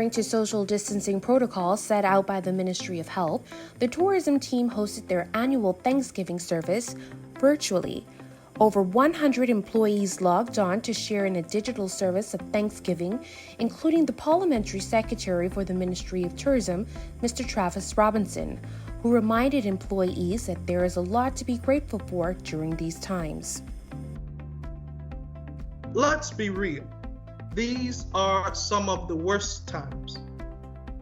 Adhering to social distancing protocols set out by the Ministry of Health, the tourism team hosted their annual Thanksgiving service virtually. Over 100 employees logged on to share in a digital service of Thanksgiving, including the Parliamentary Secretary for the Ministry of Tourism, Mr. Travis Robinson, who reminded employees that there is a lot to be grateful for during these times. Let's be real. These are some of the worst times,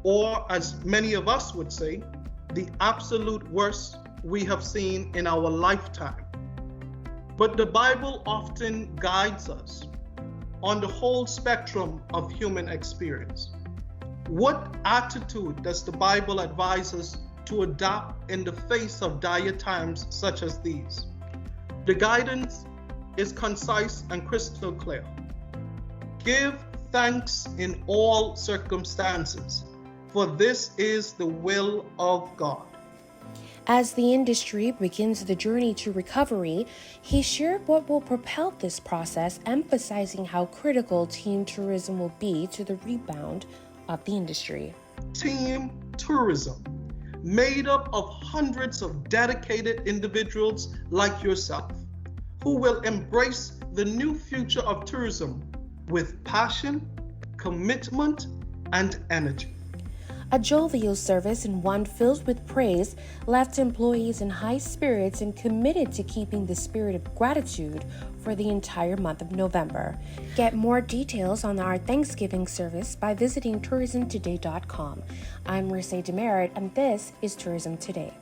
or as many of us would say, the absolute worst we have seen in our lifetime. But the Bible often guides us on the whole spectrum of human experience. What attitude does the Bible advise us to adopt in the face of dire times such as these? The guidance is concise and crystal clear. Give thanks in all circumstances, for this is the will of God. As the industry begins the journey to recovery, he shared what will propel this process, emphasizing how critical team tourism will be to the rebound of the industry. Team tourism, made up of hundreds of dedicated individuals like yourself, who will embrace the new future of tourism with passion, commitment, and energy. A jovial service and one filled with praise left employees in high spirits and committed to keeping the spirit of gratitude for the entire month of November. Get more details on our Thanksgiving service by visiting tourismtoday.com. I'm Mercedes Demerit, and this is Tourism Today.